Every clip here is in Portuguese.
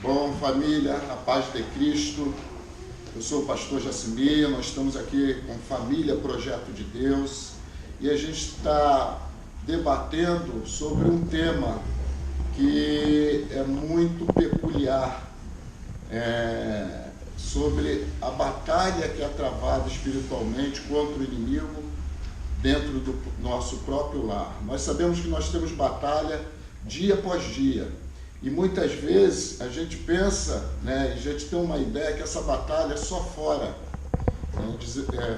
Bom, família, a paz de Cristo. Eu sou o pastor Jacimir, nós estamos aqui com Família Projeto de Deus e a gente está debatendo sobre um tema que é muito peculiar, sobre a batalha que é travada espiritualmente contra o inimigo dentro do nosso próprio lar. Nós sabemos que nós temos batalha dia após dia. E muitas vezes a gente pensa, a gente tem uma ideia que essa batalha é só fora.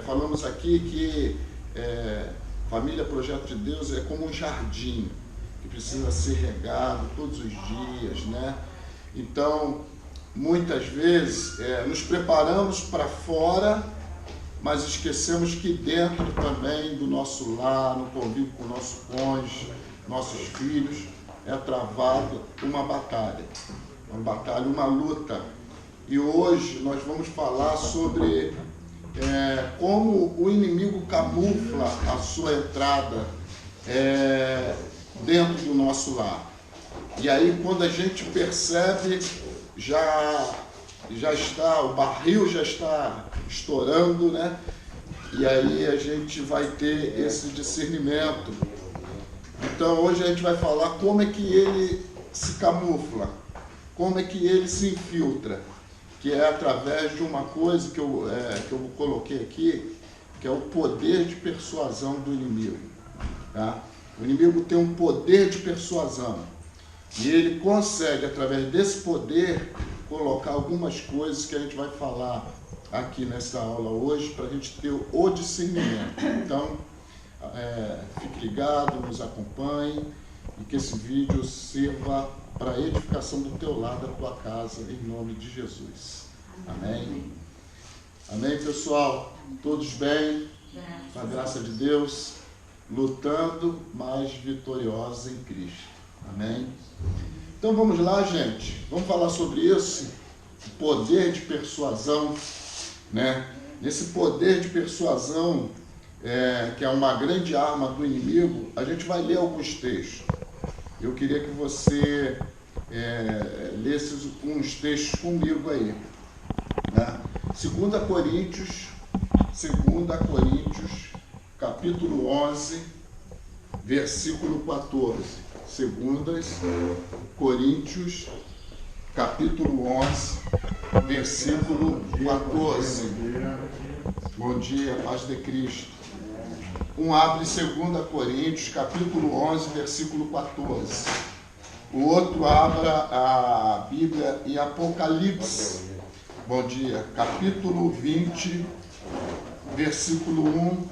Falamos aqui que Família Projeto de Deus é como um jardim que precisa ser regado todos os dias, Então, muitas vezes nos preparamos para fora, mas esquecemos que dentro também do nosso lar, no convívio com o nosso cônjuge, nossos filhos, é travado uma batalha, uma luta. E hoje nós vamos falar sobre como o inimigo camufla a sua entrada dentro do nosso lar. E aí, quando a gente percebe, o barril já está estourando, E aí a gente vai ter esse discernimento. Então, hoje a gente vai falar como é que ele se camufla, como é que ele se infiltra, que é através de uma coisa que eu coloquei aqui, que é o poder de persuasão do inimigo. Tá? O inimigo tem um poder de persuasão e ele consegue, através desse poder, colocar algumas coisas que a gente vai falar aqui nessa aula hoje, para a gente ter o discernimento. Então, fique ligado, nos acompanhe e que esse vídeo sirva para a edificação do teu lar, da tua casa, em nome de Jesus. Amém? Amém, pessoal? Todos bem? Com a graça de Deus, lutando, mas vitoriosos em Cristo. Amém? Então vamos lá, gente. Vamos falar sobre isso, o poder de persuasão, Nesse poder de persuasão, que é uma grande arma do inimigo, a gente vai ler alguns textos. Eu queria que você lesse uns textos comigo aí. 2 Coríntios, capítulo 11, versículo 14. 2 Coríntios, capítulo 11, versículo 14. Bom dia, paz de Cristo. Um abre 2 Coríntios, capítulo 11, versículo 14. O outro abra a Bíblia em Apocalipse. Bom dia. Capítulo 20, versículo 1,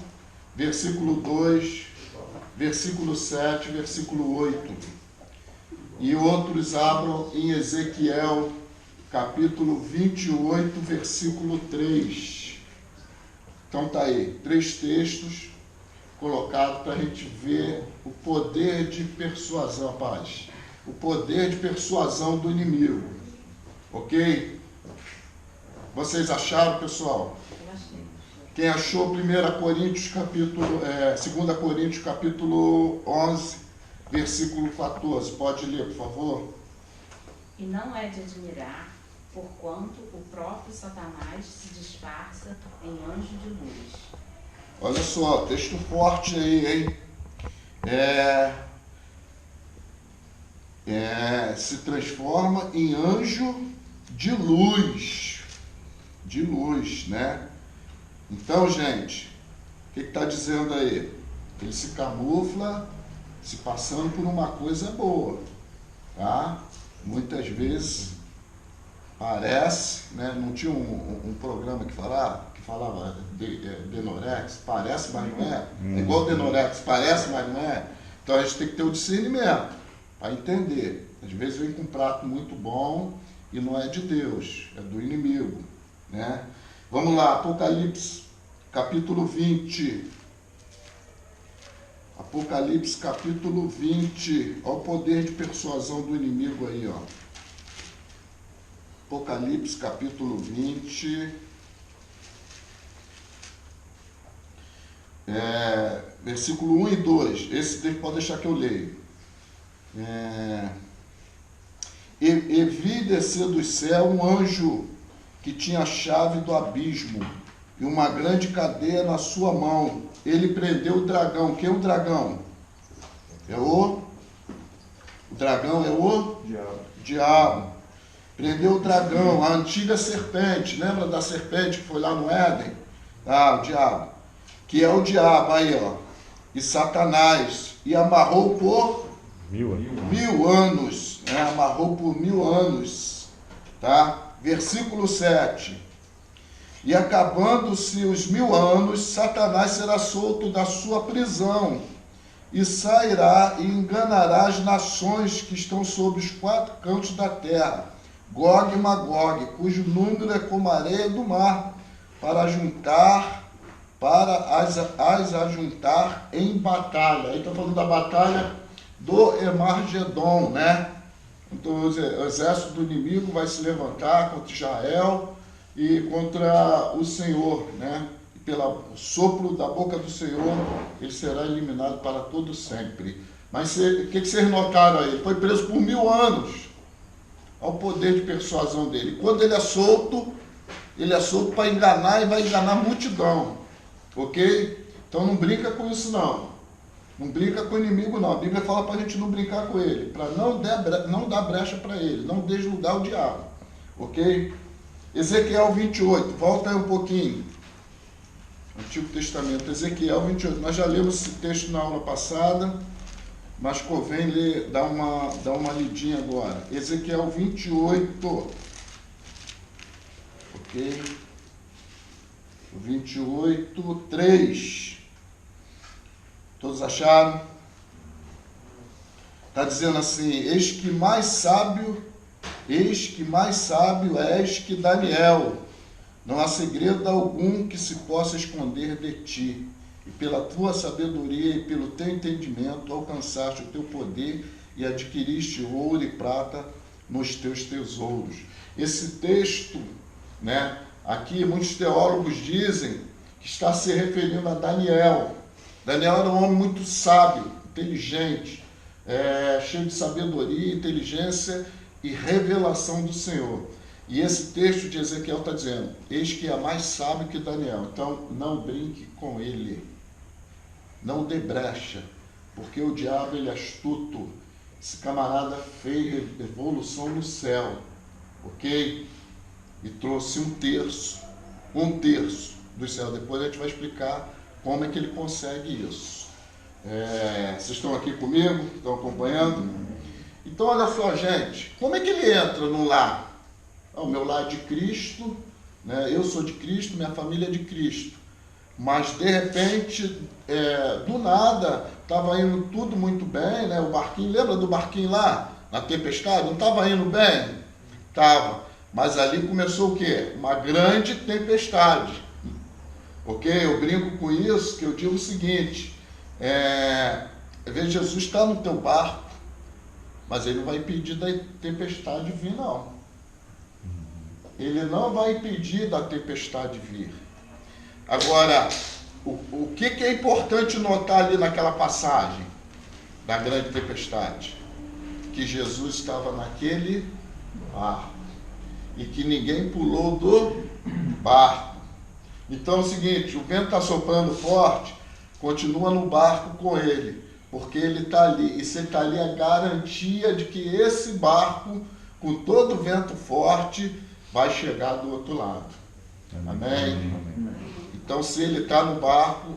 versículo 2, versículo 7, versículo 8. E outros abram em Ezequiel, capítulo 28, versículo 3. Então tá aí, 3 textos colocados para a gente ver o poder de persuasão, rapaz. O poder de persuasão do inimigo. Ok? Vocês acharam, pessoal? Quem achou 2 Coríntios, capítulo 11, versículo 14. Pode ler, por favor. E não é de admirar, porquanto o próprio Satanás se disfarça em anjo de luz. Olha só, texto forte aí, hein? Se transforma em anjo de luz. De luz, Então, gente, o que está dizendo aí? Ele se camufla se passando por uma coisa boa, tá? Muitas vezes parece, Não tinha um programa que falava Denorex, parece, mas não é. É igual Denorex, parece, mas não é. Então a gente tem que ter o discernimento para entender. Às vezes vem com um prato muito bom e não é de Deus, é do inimigo, Vamos lá, Apocalipse, capítulo 20. Apocalipse, capítulo 20. Olha o poder de persuasão do inimigo aí, ó. Apocalipse, capítulo 20. Versículo 1 e 2. Esse pode deixar que eu leio. e vi descer do céu um anjo que tinha a chave do abismo e uma grande cadeia na sua mão. Ele prendeu o dragão. Quem é o dragão? O dragão é o diabo. Prendeu o dragão, a antiga serpente. Lembra da serpente que foi lá no Éden? O diabo. Que é o diabo, aí, ó. E Satanás. E amarrou por 1000 anos. Amarrou por 1000 anos. Tá? Versículo 7. E acabando-se os 1000 anos, Satanás será solto da sua prisão e sairá e enganará as nações que estão sobre os 4 cantos da terra, Gog e Magog, cujo número é como a areia do mar, para as ajuntar em batalha. Aí está falando da batalha do Emargedon, né? Então o exército do inimigo vai se levantar contra Israel e contra o Senhor, né? E pelo sopro da boca do Senhor, ele será eliminado para todo sempre. Mas o que vocês notaram aí? Ele foi preso por 1000 anos. Ao poder de persuasão dele. Quando ele é solto para enganar e vai enganar a multidão. Ok? Então não brinca com isso não. Não brinca com o inimigo não. A Bíblia fala para a gente não brincar com ele. Para não dar brecha para ele. Não deslugar o diabo. Ok? Ezequiel 28. Volta aí um pouquinho. Antigo Testamento. Ezequiel 28. Nós já lemos esse texto na aula passada. Mas convém dar uma lidinha agora. Ezequiel 28. Ok? 28, 3. Todos acharam? Está dizendo assim: eis que mais sábio és que Daniel. Não há segredo algum que se possa esconder de ti. E pela tua sabedoria e pelo teu entendimento alcançaste o teu poder e adquiriste ouro e prata nos teus tesouros. Esse texto, né, aqui muitos teólogos dizem que está se referindo a Daniel. Daniel era um homem muito sábio, inteligente, cheio de sabedoria, inteligência e revelação do Senhor. E esse texto de Ezequiel está dizendo: eis que é mais sábio que Daniel. Então não brinque com ele. Não dê brecha, porque o diabo ele é astuto. Esse camarada fez revolução no céu, ok? E trouxe um terço do céu. Depois a gente vai explicar como é que ele consegue isso. Vocês estão aqui comigo? Estão acompanhando? Então olha só, gente, como é que ele entra no lar? O meu lar é de Cristo, né? Eu sou de Cristo, minha família é de Cristo. Mas de repente, do nada, estava indo tudo muito bem, né? O barquinho, lembra do barquinho lá, na tempestade? Não estava indo bem? Estava. Mas ali começou o quê? Uma grande tempestade. Ok? Eu brinco com isso, que eu digo o seguinte: Jesus está no teu barco, mas ele não vai impedir da tempestade vir, não. Ele não vai impedir da tempestade vir. Agora, o que é importante notar ali naquela passagem da grande tempestade? Que Jesus estava naquele barco e que ninguém pulou do barco. Então é o seguinte: o vento está soprando forte, continua no barco com ele, porque ele está ali. E se ele está ali, é garantia de que esse barco, com todo o vento forte, vai chegar do outro lado. Amém? Então, se ele está no barco,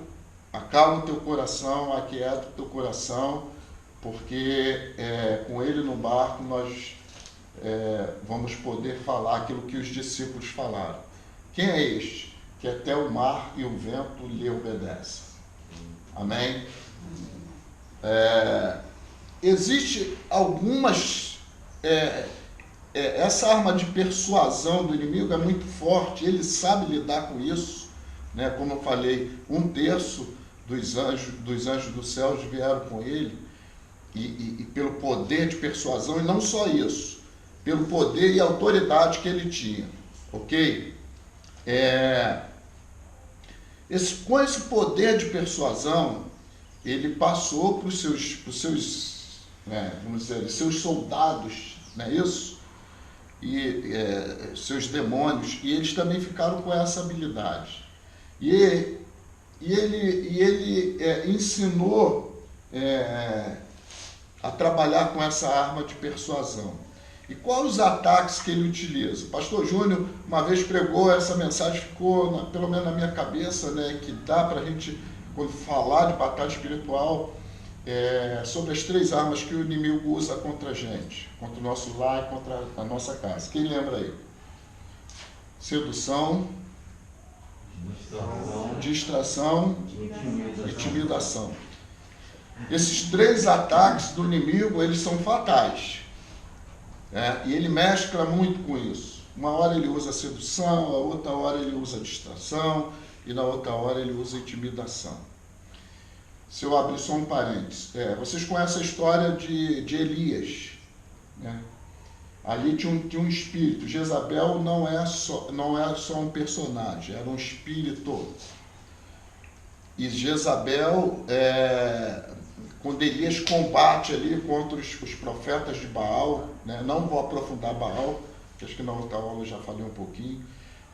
acalma o teu coração, aquieta o teu coração, porque com ele no barco nós vamos poder falar aquilo que os discípulos falaram. Quem é este? Que até o mar e o vento lhe obedecem. Amém? Existe algumas... essa arma de persuasão do inimigo é muito forte, ele sabe lidar com isso. Né? Como eu falei, 1/3 dos anjos do céu vieram com ele, e pelo poder de persuasão, e não só isso, pelo poder e autoridade que ele tinha, ok? Com esse poder de persuasão, ele passou para os seus, vamos dizer, seus soldados, não é isso? e seus demônios, e eles também ficaram com essa habilidade. E ele ensinou a trabalhar com essa arma de persuasão. E quais os ataques que ele utiliza? O pastor Júnior uma vez pregou essa mensagem, ficou pelo menos na minha cabeça, né, que dá para a gente, quando falar de batalha espiritual, sobre as 3 armas que o inimigo usa contra a gente, contra o nosso lar e contra a nossa casa. Quem lembra aí? Sedução, distração e intimidação. Esses 3 ataques do inimigo, eles são fatais. E ele mescla muito com isso. Uma hora ele usa sedução, a outra hora ele usa distração e na outra hora ele usa intimidação. Se eu abrir só um parênteses, vocês conhecem a história de Elias, né? Ali tinha um espírito. Jezabel não é só um personagem, era um espírito. E Jezabel, quando Elias combate ali contra os profetas de Baal, né? Não vou aprofundar Baal, que acho que na outra aula eu já falei um pouquinho,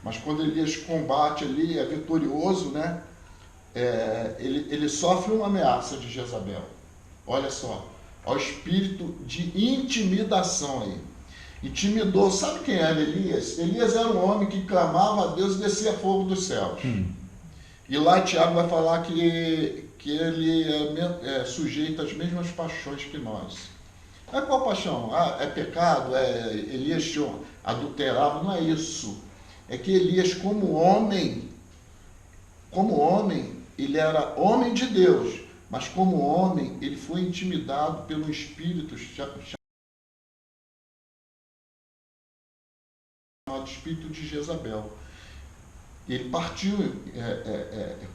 mas quando Elias combate ali, é vitorioso, né? Ele sofre uma ameaça de Jezabel. Olha só, ao espírito de intimidação aí. Intimidou, sabe quem era Elias? Elias era um homem que clamava a Deus e descia fogo dos céus. E lá Tiago vai falar que ele é sujeito às mesmas paixões que nós. Qual paixão? É pecado? Elias adulterava? Não é isso. É que Elias, como homem, ele era homem de Deus, mas como homem, ele foi intimidado pelo espírito chamado espírito de Jezabel. Ele partiu,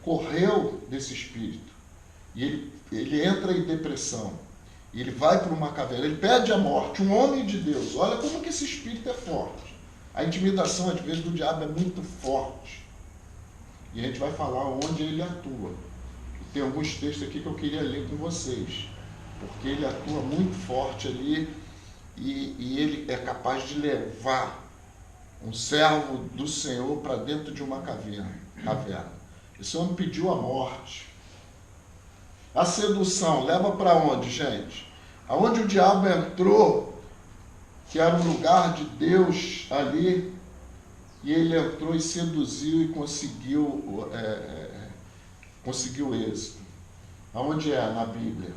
correu desse espírito, e ele entra em depressão, e ele vai para uma caverna, ele pede a morte, um homem de Deus. Olha como que esse espírito é forte. A intimidação, às vezes, do diabo é muito forte. E a gente vai falar onde ele atua. E tem alguns textos aqui que eu queria ler com vocês, porque ele atua muito forte ali, e ele é capaz de levar um servo do Senhor para dentro de uma caverna. Esse homem pediu a morte. A sedução leva para onde, gente? Aonde o diabo entrou, que era um lugar de Deus ali, e ele entrou e seduziu e conseguiu êxito. Aonde é na Bíblia?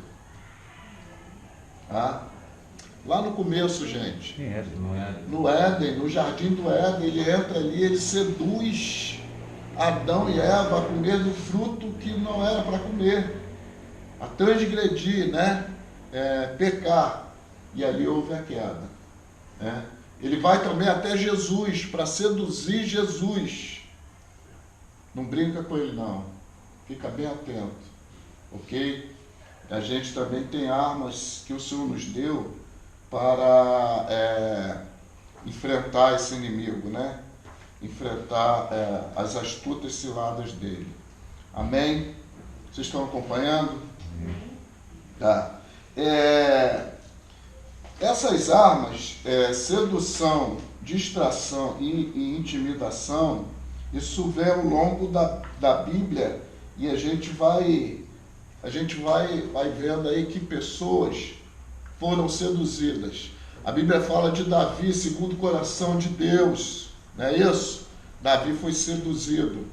Lá no começo, gente. No Éden, no jardim do Éden, ele entra ali, ele seduz Adão e Eva a comer do fruto que não era para comer, a transgredir, né? Pecar. E ali houve a queda. Ele vai também até Jesus para seduzir Jesus. Não brinca com ele, não. Fica bem atento, ok? A gente também tem armas que o Senhor nos deu para enfrentar esse inimigo, né? Enfrentar as astutas ciladas dele. Amém? Vocês estão acompanhando? Tá. Essas armas, sedução, distração e intimidação, isso vem ao longo da Bíblia, e a gente vai vendo aí que pessoas foram seduzidas. A Bíblia fala de Davi, segundo o coração de Deus, não é isso? Davi foi seduzido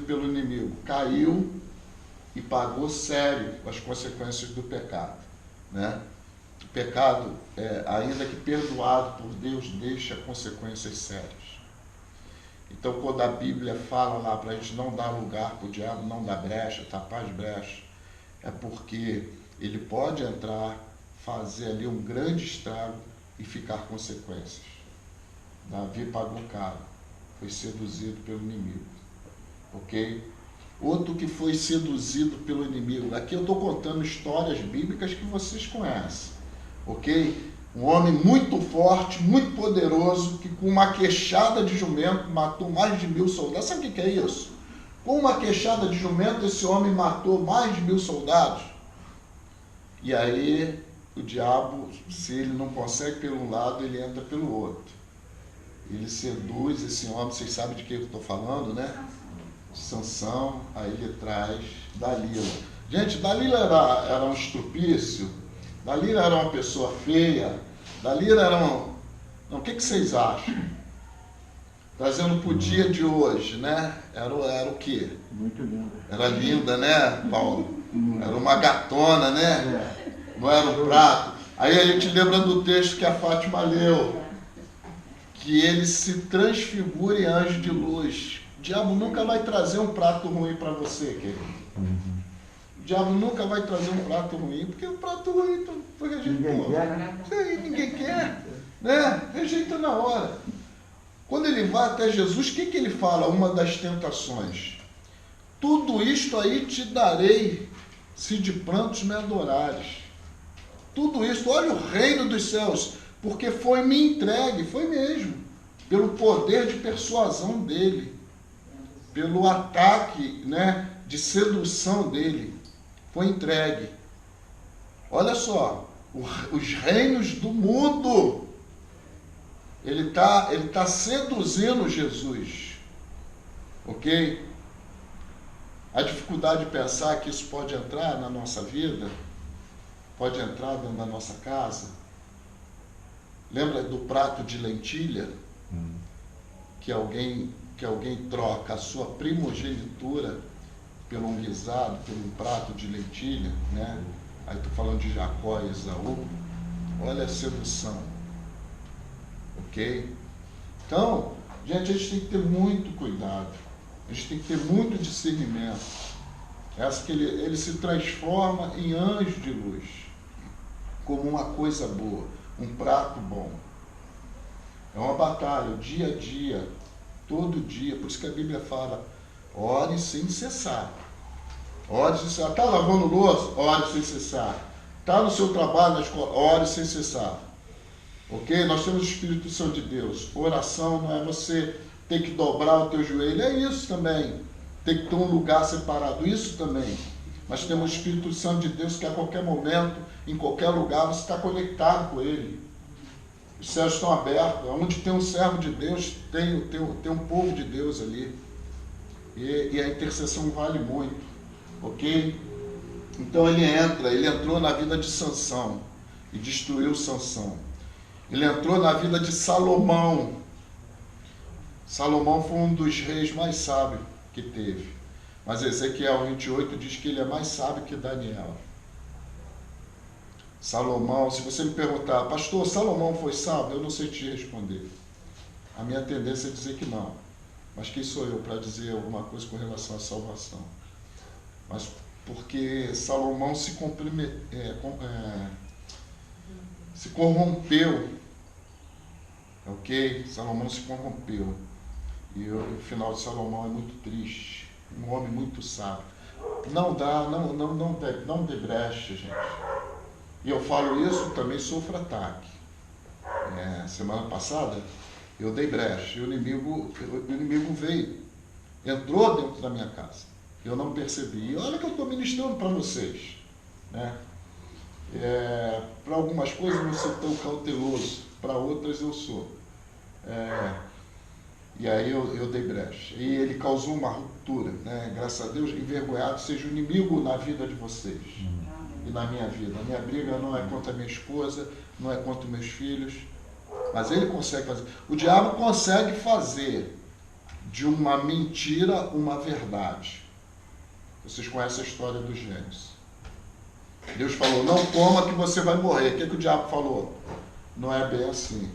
pelo inimigo, caiu e pagou sério as consequências do pecado, né? O pecado, ainda que perdoado por Deus, deixa consequências sérias. Então, quando a Bíblia fala lá para a gente não dar lugar para o diabo, não dar brecha, tapar as brechas, é porque ele pode entrar, fazer ali um grande estrago e ficar consequências. Davi pagou caro, foi seduzido pelo inimigo, ok? Outro que foi seduzido pelo inimigo, aqui eu estou contando histórias bíblicas que vocês conhecem, ok? Um homem muito forte, muito poderoso, que com uma queixada de jumento matou mais de 1000 soldados. Sabe o que é isso? Com uma queixada de jumento, esse homem matou mais de 1000 soldados. E aí o diabo, se ele não consegue pelo lado, ele entra pelo outro. Ele seduz esse homem, vocês sabem de que eu estou falando, né? Sansão, aí ele traz Dalila. Gente, Dalila era um estrupício, Dalila era uma pessoa feia, Dalila era um... Não, o que vocês acham? Trazendo para o dia de hoje, né? Era o quê? Muito linda. Era linda, né, Paulo? Era uma gatona, né? Não era um prato. Aí a gente lembra do texto que a Fátima leu, que ele se transfigura em anjo de luz. O diabo nunca vai trazer um prato ruim para você, querido. O diabo nunca vai trazer um prato ruim, porque o prato ruim foi rejeitado. Ninguém quer, né? Isso aí, ninguém quer, né? Rejeita na hora. Quando ele vai até Jesus, o que ele fala? Uma das tentações. Tudo isto aí te darei, se de prantos me adorares. Tudo isso, olha o reino dos céus, porque foi me entregue, foi mesmo, pelo poder de persuasão dele, pelo ataque, né, de sedução dele, foi entregue. Olha só, os reinos do mundo, ele tá seduzindo Jesus, ok? A dificuldade de pensar que isso pode entrar na nossa vida, pode entrar dentro da nossa casa. Lembra do prato de lentilha? Que alguém troca a sua primogenitura pelo um guisado, pelo um prato de lentilha, né? Aí estou falando de Jacó e Esaú. Olha a sedução. Ok? Então, gente, a gente tem que ter muito cuidado. A gente tem que ter muito discernimento. Essa que ele se transforma em anjo de luz, como uma coisa boa, um prato bom. É uma batalha, dia a dia, todo dia. Por isso que a Bíblia fala, ore sem cessar. Ore sem cessar. Está lavando louça? Ore sem cessar. Está no seu trabalho, na escola? Ore sem cessar. Ok? Nós temos o Espírito Santo de Deus. Oração não é você ter que dobrar o teu joelho. É isso também. Tem que ter um lugar separado. Isso também. Mas temos o Espírito Santo de Deus que a qualquer momento, em qualquer lugar, você está conectado com Ele. Os céus estão abertos. Onde tem um servo de Deus, tem um povo de Deus ali. E a intercessão vale muito. Ok? Então ele entrou na vida de Sansão e destruiu Sansão. Ele entrou na vida de Salomão. Salomão foi um dos reis mais sábios que teve. Mas Ezequiel 28 diz que ele é mais sábio que Daniel. Salomão, se você me perguntar, pastor, Salomão foi sábio? Eu não sei te responder. A minha tendência é dizer que não. Mas quem sou eu para dizer alguma coisa com relação à salvação? Mas porque Salomão se corrompeu. Ok? Salomão se corrompeu. E o final de Salomão é muito triste. Um homem muito sábio. Não dê brecha, gente. E eu falo isso, também sofro ataque. Semana passada, eu dei brecha. E o inimigo veio. Entrou dentro da minha casa. Eu não percebi. E olha que eu estou ministrando para vocês. Né? Para algumas coisas eu não sou tão cauteloso. Para outras eu sou. E aí eu dei brecha. E ele causou uma ruptura. Né? Graças a Deus, envergonhado seja o inimigo na vida de vocês. E na minha vida. A minha briga não é contra a minha esposa, não é contra meus filhos. Mas ele consegue fazer. O diabo consegue fazer de uma mentira uma verdade. Vocês conhecem a história dos gêmeos. Deus falou, não coma que você vai morrer. O que o diabo falou? Não é bem assim.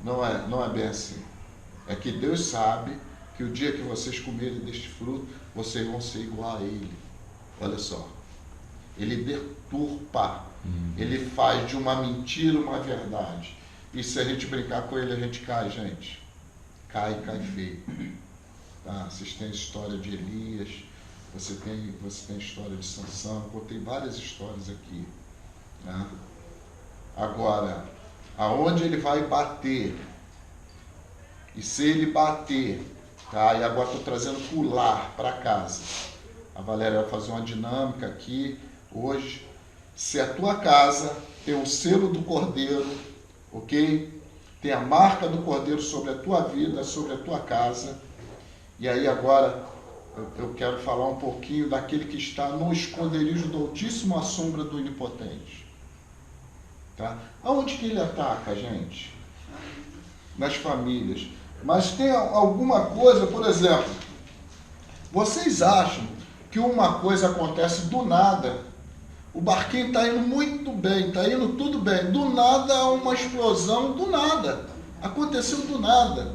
Não é bem assim. É que Deus sabe que o dia que vocês comerem deste fruto, vocês vão ser igual a Ele. Olha só. Ele deturpa. Ele faz de uma mentira uma verdade. E se a gente brincar com ele, a gente cai, gente. Cai feio. Tá? Vocês têm a história de Elias, você tem a história de Sansão, eu contei várias histórias aqui. Né? Agora, aonde ele vai bater? E se ele bater, tá? E agora estou trazendo pular para casa. A Valéria vai fazer uma dinâmica aqui hoje se a tua casa tem o selo do Cordeiro, ok? Tem a marca do Cordeiro sobre a tua vida, sobre a tua casa. E aí agora eu quero falar um pouquinho daquele que está no esconderijo do Altíssimo, à sombra do Onipotente. Tá? Aonde que ele ataca, gente? Nas famílias. Mas tem alguma coisa, por exemplo, vocês acham que uma coisa acontece do nada? O barquinho está indo muito bem, está indo tudo bem. Do nada há uma explosão, do nada. Aconteceu do nada.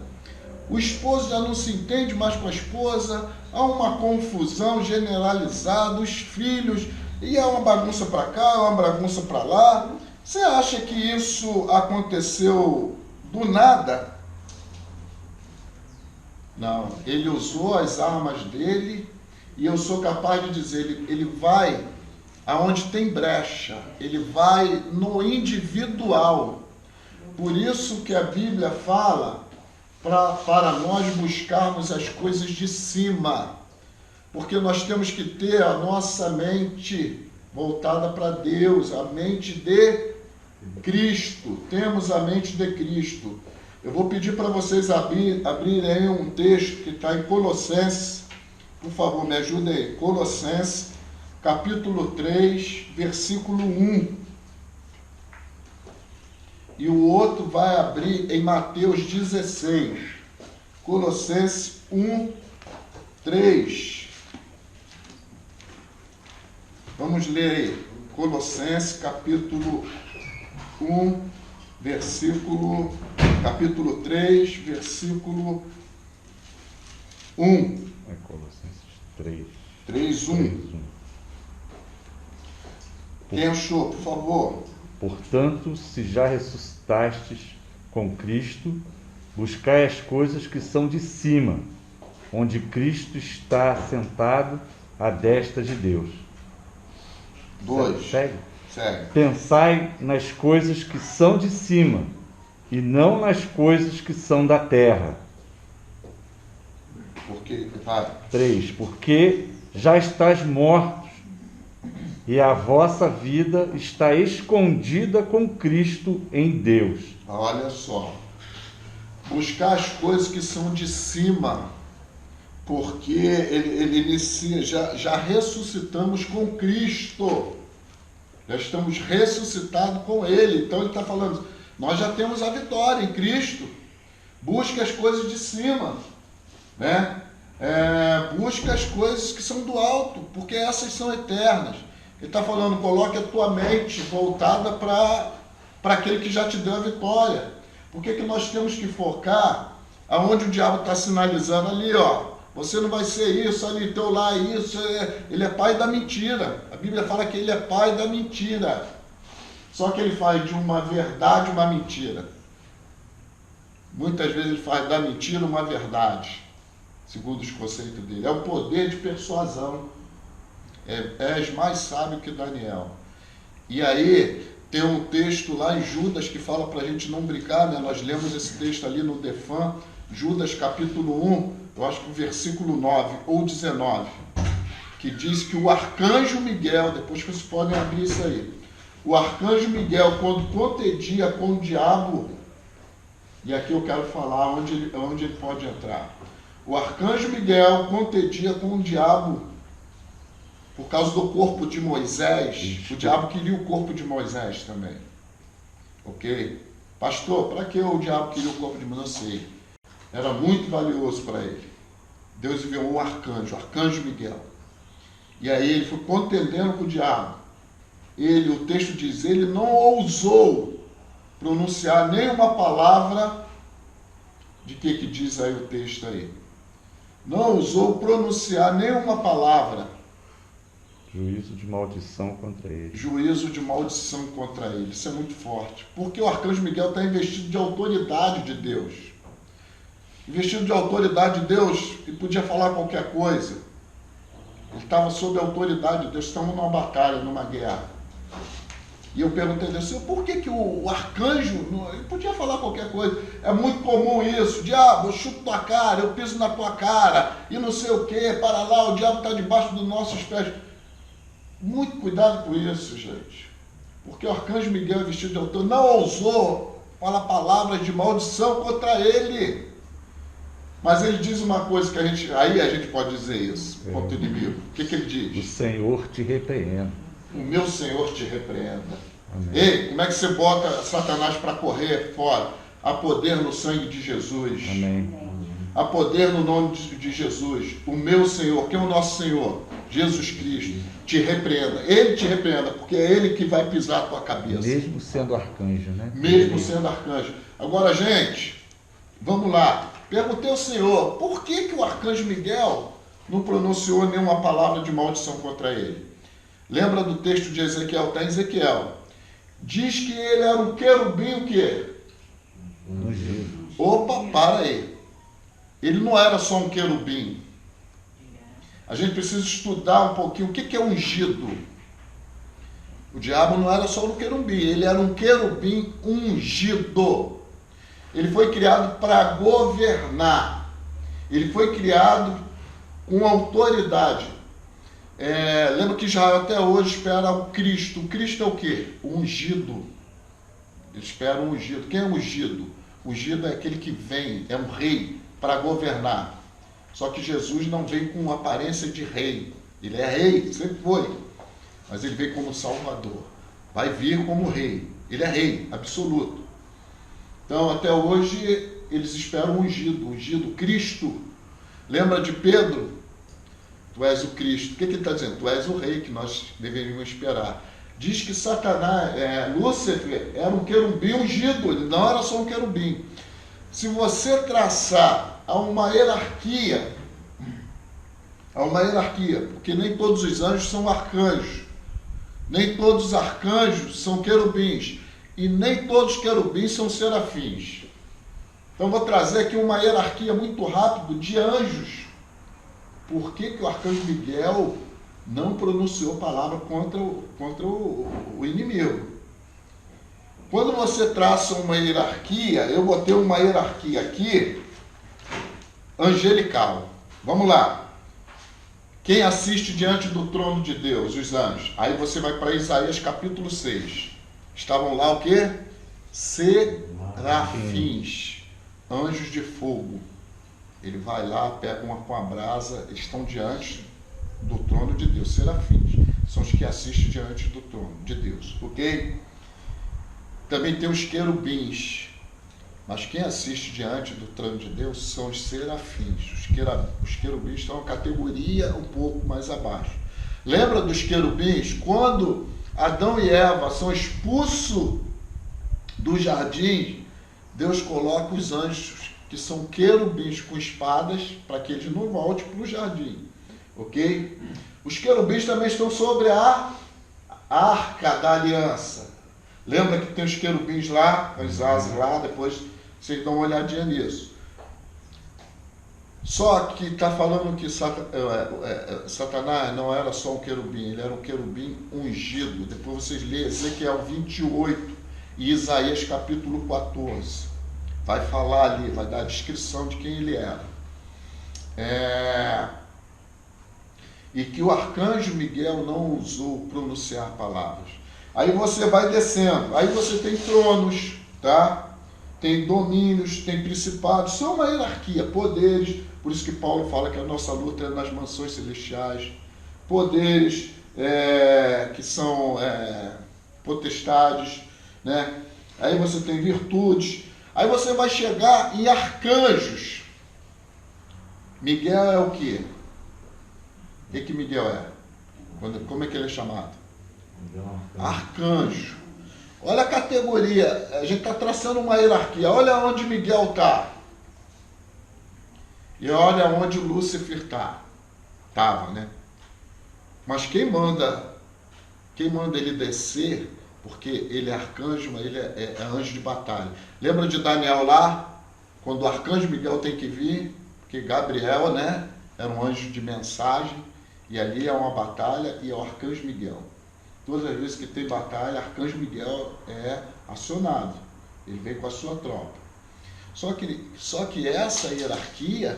O esposo já não se entende mais com a esposa, há uma confusão generalizada, os filhos, e é uma bagunça para cá, é uma bagunça para lá. Você acha que isso aconteceu do nada? Não, ele usou as armas dele, e eu sou capaz de dizer, ele vai aonde tem brecha, ele vai no individual. Por isso que a Bíblia fala para nós buscarmos as coisas de cima, porque nós temos que ter a nossa mente voltada para Deus, a mente de Cristo. Temos a mente de Cristo. Eu vou pedir para vocês abrirem um texto que está em Colossenses. Por favor, me ajudem aí. Colossenses, capítulo 3, versículo 1. E o outro vai abrir em Mateus 16. Colossenses 1, 3. Vamos ler aí. Colossenses, capítulo 1, capítulo 3, versículo 1. É Colossenses 3. 3, 1. Quem achou, por favor? Portanto, se já ressuscitastes com Cristo, buscai as coisas que são de cima, onde Cristo está assentado à destra de Deus. 2. Segue? Segue. Pensai nas coisas que são de cima, e não nas coisas que são da terra. Porque, vai. 3. Porque já estáis mortos, e a vossa vida está escondida com Cristo em Deus. Olha só. Buscar as coisas que são de cima, porque ele inicia, já ressuscitamos com Cristo. Já estamos ressuscitados com Ele. Então ele está falando, nós já temos a vitória em Cristo. Busque as coisas de cima, né? Busque as coisas que são do alto, porque essas são eternas. Ele está falando, coloque a tua mente voltada para aquele que já te deu a vitória. Por que nós temos que focar aonde o diabo está sinalizando ali, ó? Você não vai ser isso, ali, teu lá, isso. Ele é pai da mentira. A Bíblia fala que ele é pai da mentira. Só que ele faz de uma verdade uma mentira. Muitas vezes ele faz da mentira uma verdade, segundo os conceitos dele. É o poder de persuasão. És mais sábio que Daniel. E aí tem um texto lá em Judas que fala para a gente não brincar, né? Nós lemos esse texto ali no Defan, Judas capítulo 1, eu acho que o versículo 9 ou 19, que diz que o arcanjo Miguel, depois que vocês podem abrir isso aí, o arcanjo Miguel, quando contendia com o diabo, e aqui eu quero falar onde ele pode entrar. O arcanjo Miguel contendia com o diabo por causa do corpo de Moisés. O diabo queria o corpo de Moisés também. Ok? Pastor, para que o diabo queria o corpo de Moisés? Não sei. Era muito valioso para ele. Deus enviou um arcanjo, o arcanjo Miguel. E aí ele foi contendendo com o diabo. O texto diz, ele não ousou pronunciar nenhuma palavra. De que diz aí o texto aí? Não ousou pronunciar nenhuma palavra. Juízo de maldição contra ele. Juízo de maldição contra ele. Isso é muito forte. Porque o arcanjo Miguel está investido de autoridade de Deus. Investido de autoridade de Deus, ele podia falar qualquer coisa. Ele estava sob a autoridade de Deus. Estamos numa batalha, numa guerra. E eu perguntei a Deus, por que o arcanjo, ele podia falar qualquer coisa? É muito comum isso. Diabo, eu chuto tua cara, eu piso na tua cara, e não sei o que, para lá, o diabo está debaixo dos nossos pés. Muito cuidado com isso, gente. Porque o arcanjo Miguel é vestido de autor, não ousou falar palavras de maldição contra ele. Mas ele diz uma coisa que aí a gente pode dizer isso contra o inimigo. O que ele diz? O Senhor te repreenda. O meu Senhor te repreenda. Amém. Ei, como é que você bota Satanás para correr fora? Há poder no sangue de Jesus. Amém. Há poder no nome de Jesus. O meu Senhor, que é o nosso Senhor, Jesus Cristo, te repreenda. Ele te repreenda, porque é Ele que vai pisar a tua cabeça. Mesmo sendo arcanjo, né? Mesmo sendo arcanjo. Agora, gente, vamos lá. Perguntei ao Senhor, por que o arcanjo Miguel não pronunciou nenhuma palavra de maldição contra ele? Lembra do texto de Ezequiel? Está em Ezequiel. Diz que ele era um querubim o quê? Ungido. Opa, para aí. Ele não era só um querubim. A gente precisa estudar um pouquinho o que é ungido. O diabo não era só um querubim, ele era um querubim ungido. Ele foi criado para governar. Ele foi criado com autoridade. Lembra que Israel até hoje espera o Cristo. O Cristo é o quê? O ungido. Eles esperam o ungido. Quem é ungido? O ungido é aquele que vem, é um rei para governar. Só que Jesus não vem com aparência de rei. Ele é rei, sempre foi. Mas ele veio como Salvador. Vai vir como rei. Ele é rei, absoluto. Então, até hoje, eles esperam o ungido Cristo. Lembra de Pedro? Tu és o Cristo. O que ele está dizendo? Tu és o rei que nós deveríamos esperar. Diz que Satanás, Lúcifer, era um querubim ungido, ele não era só um querubim. Se você traçar a uma hierarquia, porque nem todos os anjos são arcanjos, nem todos os arcanjos são querubins, e nem todos os querubins são serafins. Então vou trazer aqui uma hierarquia muito rápido de anjos. Por que o arcanjo Miguel não pronunciou palavra contra o inimigo? Quando você traça uma hierarquia, eu botei uma hierarquia aqui, angelical. Vamos lá. Quem assiste diante do trono de Deus? Os anjos. Aí você vai para Isaías capítulo 6. Estavam lá o quê? Serafins, anjos de fogo. Ele vai lá, pega uma com a brasa, eles estão diante do trono de Deus. Serafins são os que assistem diante do trono de Deus, ok? Também tem os querubins, mas quem assiste diante do trono de Deus são os serafins. Os querubins estão uma categoria um pouco mais abaixo. Lembra dos querubins? Quando Adão e Eva são expulsos do jardim, Deus coloca os anjos, que são querubins com espadas, para que eles não voltem para o jardim, ok? Os querubins também estão sobre a arca da aliança. Lembra que tem os querubins lá, as asas lá, depois vocês dão uma olhadinha nisso. Só que está falando que Satanás não era só um querubim, ele era um querubim ungido. Depois vocês lêem Ezequiel 28 e Isaías capítulo 14. Vai falar ali, vai dar a descrição de quem ele era. E que o arcanjo Miguel não ousou pronunciar palavras. Aí você vai descendo, aí você tem tronos, tá? Tem domínios, tem principados, são uma hierarquia, poderes, por isso que Paulo fala que a nossa luta é nas mansões celestiais, poderes que são potestades, né? Aí você tem virtudes, aí você vai chegar em arcanjos. Miguel é o quê? O que Miguel é? Como é que ele é chamado? Arcanjo. Olha a categoria, a gente está traçando uma hierarquia. Olha onde Miguel está. E olha onde Lúcifer estava, né? Mas quem manda ele descer, porque ele é arcanjo, mas ele é anjo de batalha. Lembra de Daniel lá? Quando o arcanjo Miguel tem que vir, porque Gabriel, né, era um anjo de mensagem, e ali é uma batalha e é o arcanjo Miguel. Todas as vezes que tem batalha, arcanjo Miguel é acionado. Ele vem com a sua tropa. Só que essa hierarquia,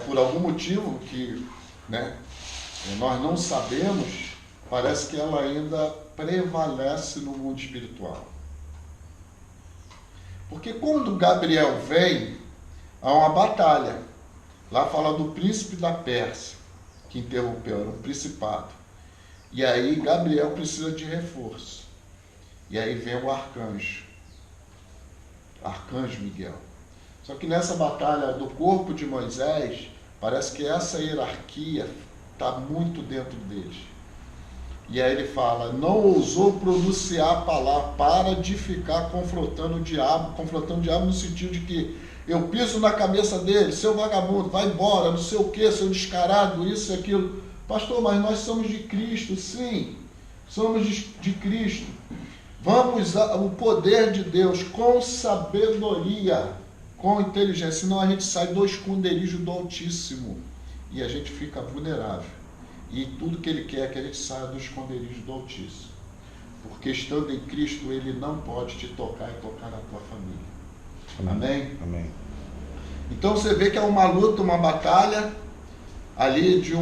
por algum motivo que, né, nós não sabemos, parece que ela ainda prevalece no mundo espiritual. Porque quando Gabriel vem, há uma batalha. Lá fala do príncipe da Pérsia, que interrompeu, era um principado. E aí Gabriel precisa de reforço. E aí vem o arcanjo Miguel. Só que nessa batalha do corpo de Moisés, parece que essa hierarquia está muito dentro deles. E aí ele fala, não ousou pronunciar a palavra, para de ficar confrontando o diabo no sentido de que eu piso na cabeça dele, seu vagabundo, vai embora, não sei o que, seu descarado, isso e aquilo. Pastor, mas nós somos de Cristo, sim, somos de Cristo. Vamos usar o poder de Deus com sabedoria, com inteligência, senão a gente sai do esconderijo do Altíssimo e a gente fica vulnerável. E tudo que Ele quer é que a gente saia do esconderijo do Altíssimo. Porque estando em Cristo, Ele não pode te tocar e tocar na tua família. Amém? Amém. Então você vê que é uma luta, uma batalha ali de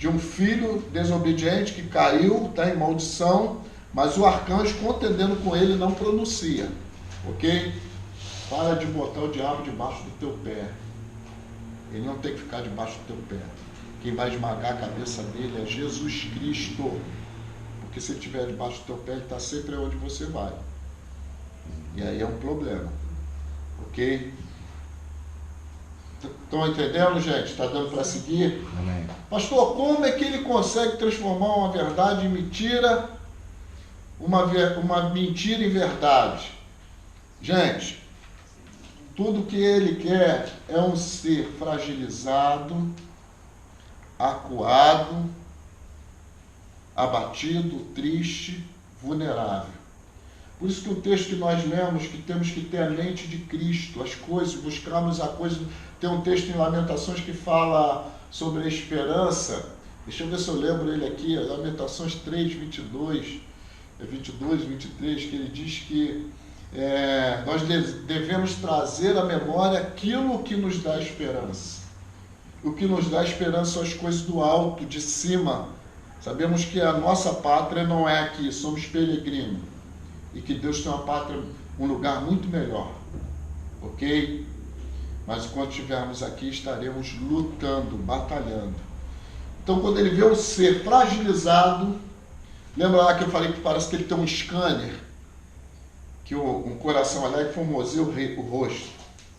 um filho desobediente que caiu, está em maldição, mas o arcanjo, contendendo com ele, não pronuncia. Ok? Para de botar o diabo debaixo do teu pé. Ele não tem que ficar debaixo do teu pé. Quem vai esmagar a cabeça dele é Jesus Cristo. Porque se ele estiver debaixo do teu pé, ele está sempre onde você vai. E aí é um problema. Ok? Estão entendendo, gente? Está dando para seguir? Amém. Pastor, como é que ele consegue transformar uma verdade em mentira? Uma mentira em verdade? Gente, tudo que ele quer é um ser fragilizado, acuado, abatido, triste, vulnerável. Por isso que o texto que nós lemos, que temos que ter a mente de Cristo, as coisas, buscarmos a coisa. Tem um texto em Lamentações que fala sobre a esperança. Deixa eu ver se eu lembro ele aqui, Lamentações 3, 22, 23, que ele diz que nós devemos trazer à memória aquilo que nos dá esperança. O que nos dá esperança são as coisas do alto, de cima. Sabemos que a nossa pátria não é aqui, somos peregrinos. E que Deus tem uma pátria, um lugar muito melhor. Ok? Mas enquanto estivermos aqui, estaremos lutando, batalhando. Então, quando ele vê o ser fragilizado, lembra lá que eu falei que parece que ele tem um scanner, que um coração alegre formoseia o rosto,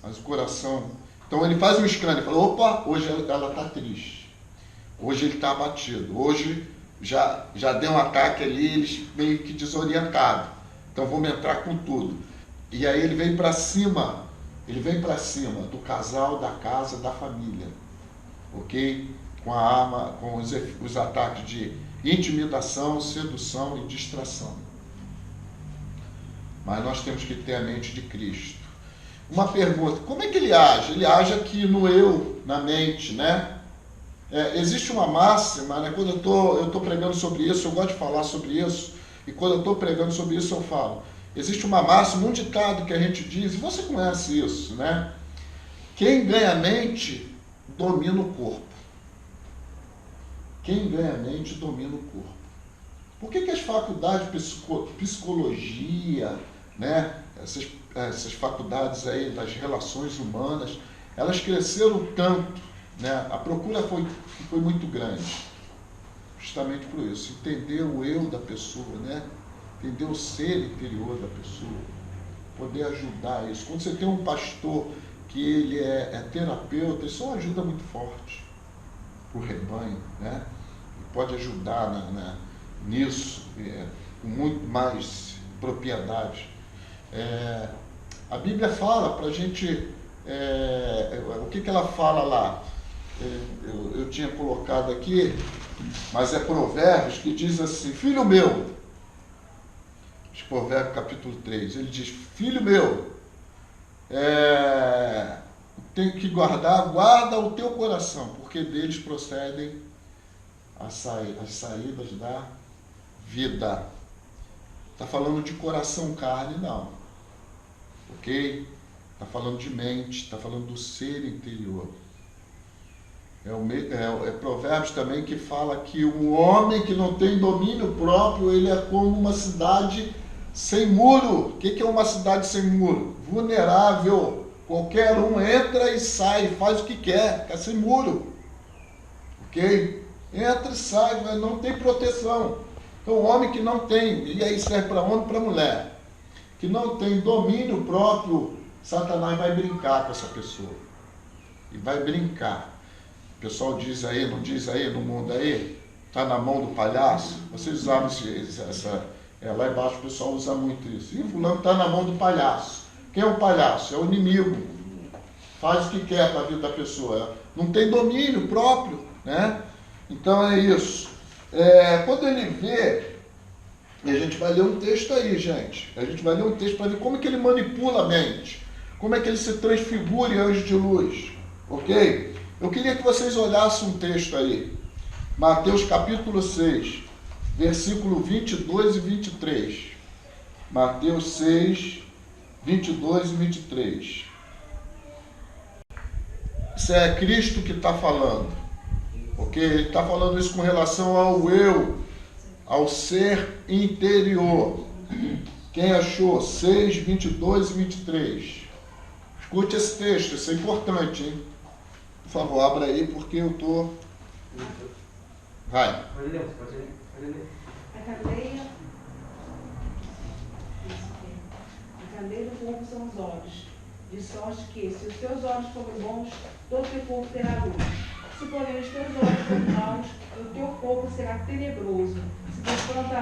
mas o coração... Então ele faz um scanner, fala, opa, hoje ela está triste, hoje ele está abatido, hoje já deu um ataque ali, eles meio que desorientados, então vamos entrar com tudo. E aí ele vem para cima do casal, da casa, da família, ok? Com a arma, com os ataques de intimidação, sedução e distração. Mas nós temos que ter a mente de Cristo. Uma pergunta, como é que ele age? Ele age aqui no eu, na mente, né? Existe uma máxima, né? Quando eu estou pregando sobre isso, eu gosto de falar sobre isso, e quando eu estou pregando sobre isso eu falo. Existe uma máxima, um ditado que a gente diz, e você conhece isso, né? Quem ganha a mente, domina o corpo. Quem ganha a mente, domina o corpo. Por que as faculdades de psicologia, né? Essas faculdades aí das relações humanas, elas cresceram tanto, né? A procura foi muito grande, justamente por isso, entender o eu da pessoa, né? Entender o ser interior da pessoa, poder ajudar isso. Quando você tem um pastor que ele é terapeuta, isso é uma ajuda muito forte para o rebanho, né? E pode ajudar nisso com muito mais propriedade. A Bíblia fala para a gente, o que ela fala lá? Eu tinha colocado aqui, mas é Provérbios, que diz assim, filho meu, Provérbios capítulo 3, ele diz, filho meu, tem que guarda o teu coração, porque deles procedem as saídas da vida. Está falando de coração, carne, não. Ok? Está falando de mente, está falando do ser interior. É Provérbios também que fala que um homem que não tem domínio próprio, ele é como uma cidade sem muro. O que é uma cidade sem muro? Vulnerável. Qualquer um entra e sai, faz o que quer, é sem muro. Ok? Entra e sai, mas não tem proteção. Então, o homem que não tem, e aí serve para homem e para mulher, que não tem domínio próprio, Satanás vai brincar com essa pessoa. E vai brincar. O pessoal diz aí, não diz aí no mundo aí? Está na mão do palhaço? Vocês usavam lá embaixo o pessoal usa muito isso. E fulano está na mão do palhaço. Quem é o palhaço? É o inimigo. Faz o que quer na vida da pessoa. Não tem domínio próprio, né? Então é isso. Quando ele vê, e a gente vai ler um texto aí, gente. A gente vai ler um texto para ver como é que ele manipula a mente. Como é que ele se transfigura em anjo de luz. Ok? Eu queria que vocês olhassem um texto aí. Mateus capítulo 6, versículo 22 e 23. Mateus 6, 22 e 23. Isso é Cristo que está falando. Ok? Ele está falando isso com relação ao eu, ao ser interior. Quem achou? 6, 22 e 23. Escute esse texto, isso é importante, hein? Por favor, abra aí, porque eu estou... Vai. Pode ler. A candeia do corpo são os olhos, de sorte que, se os teus olhos forem bons, todo o teu corpo terá luz. Se, porém, os teus olhos forem maus, o teu corpo será tenebroso. Se, portanto,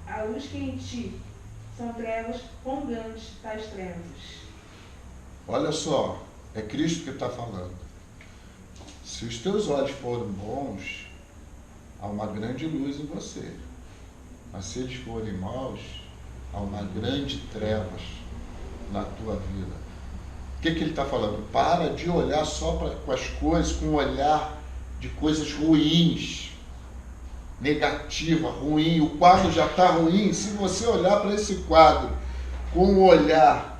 a luz que em ti são trevas, quão grandes tais trevas. Olha só, é Cristo que está falando. Se os teus olhos forem bons, há uma grande luz em você. Mas se eles forem maus, há uma grande trevas na tua vida. O que ele está falando? Para de olhar só com as coisas, com um olhar de coisas ruins, negativa, ruim. O quadro já está ruim. Se você olhar para esse quadro com um olhar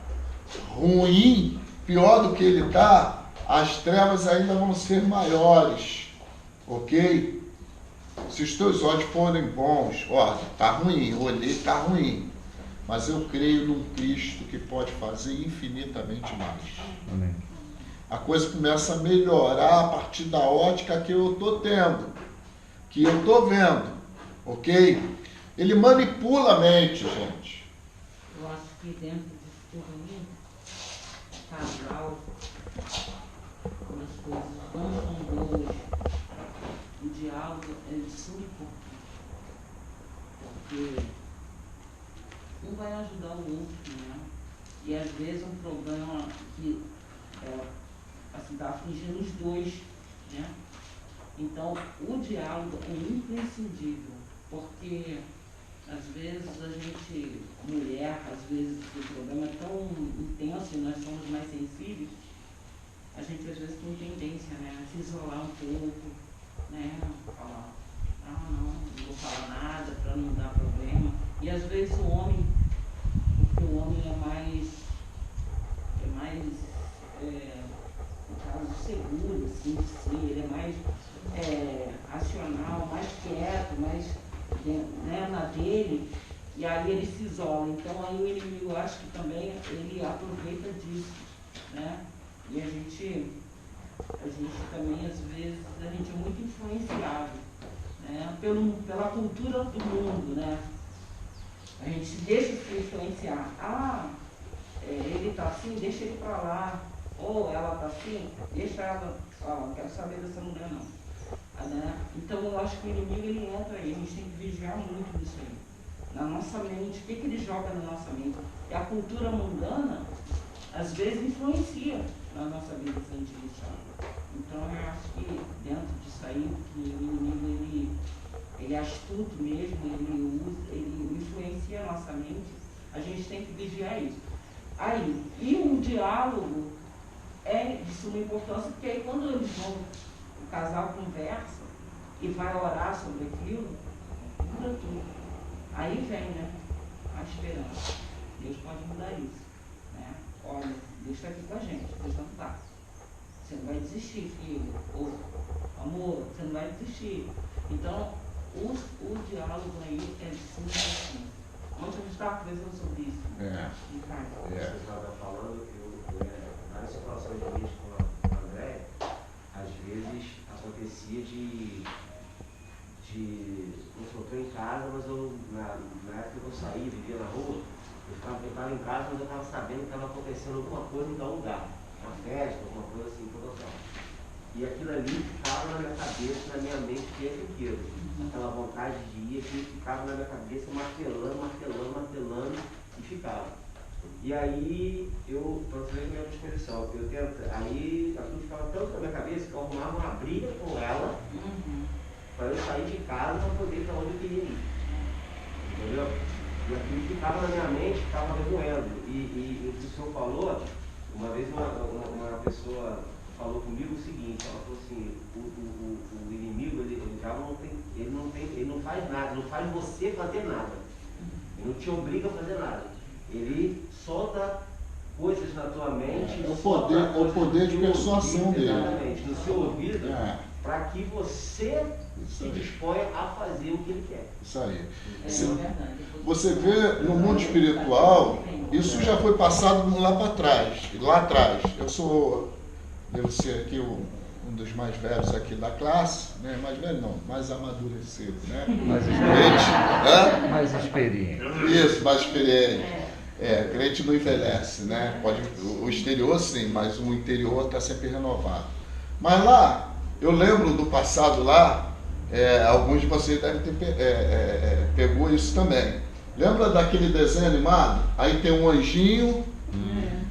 ruim, pior do que ele está, as trevas ainda vão ser maiores, ok? Se os teus olhos forem bons, olha, está ruim, eu olhei, está ruim, mas eu creio num Cristo que pode fazer infinitamente mais. Amém. A coisa começa a melhorar a partir da ótica que eu estou tendo, que eu estou vendo, ok? Ele manipula a mente, gente. Eu acho que dentro disso tudo, casal, quando as coisas não são boas, o diálogo é de suma importância. Porque um vai ajudar o outro, né? E às vezes um problema que está afligindo os dois, né? Então o diálogo é imprescindível, porque às vezes a gente, mulher, às vezes o problema é tão intenso e nós somos mais sensíveis, a gente às vezes tem tendência, né, a se isolar um pouco, né, falar, não vou falar nada para não dar problema. E às vezes o homem, porque o homem é mais no caso, seguro, assim, de si, ele é mais racional, mais quieto, mais, né, na dele, e aí ele se isola. Então aí o inimigo, eu acho que também ele aproveita disso, né? E a gente também, às vezes, a gente é muito influenciado, né, pela cultura do mundo, né? A gente deixa se influenciar. Ele está assim, deixa ele para lá. Ou ela está assim, deixa ela, não quero saber dessa mulher não. Né? Então eu acho que o inimigo ele entra aí, a gente tem que vigiar muito disso aí. Na nossa mente, o que ele joga na nossa mente? E a cultura mundana, às vezes, influencia na nossa vida se a gente deixar. Então eu acho que dentro disso aí, que o inimigo ele é astuto mesmo, ele influencia a nossa mente, a gente tem que vigiar isso. Aí, e um diálogo é de suma importância, porque aí quando eles vão, o casal conversa e vai orar sobre aquilo, muda tudo. Aí vem, né, a esperança. Deus pode mudar isso, né? Olha, Deus está aqui com a gente, Deus não está. você não vai desistir, filho. Ou, amor, você não vai desistir. Então, o diálogo aí é de sim para sim. Ontem a gente estava conversando sobre isso. Em casa. Você estava falando que nas situações de risco com a André, às vezes acontecia de eu estou em casa, mas na época que eu saí, vivia na rua, eu estava em casa, mas eu estava sabendo que estava acontecendo alguma coisa em algum lugar, uma festa, alguma coisa assim, promoção. E aquilo ali ficava na minha cabeça, na minha mente o tempo inteiro. Aquela vontade de ir, aquilo ficava na minha cabeça, martelando, e ficava. E aí, para você ver a minha disposição, aí aquilo ficava tanto na minha cabeça que eu arrumava uma briga com ela, para eu sair de casa para poder ir para onde eu queria ir. Entendeu? E aquilo ficava na minha mente, ficava remoendo. E o que o senhor falou, uma vez uma pessoa falou comigo o seguinte, ela falou assim, o inimigo, ele não faz nada, não faz você fazer nada. Ele não te obriga a fazer nada. Ele solta coisas na tua mente. É o poder de persuasão dele. Exatamente, no seu ouvido, para que você se disponha a fazer o que ele quer. Isso aí. Você vê no mundo espiritual, isso já foi passado lá atrás. Eu devo ser aqui um dos mais velhos aqui da classe, né? Mais velho não, mais amadurecido, né? Mais experiente. Isso, mais experiente. Crente não envelhece, né? O exterior sim, mas o interior está sempre renovado. Mas lá, eu lembro do passado lá, alguns de vocês devem ter pegou isso também. Lembra daquele desenho animado? Aí tem um anjinho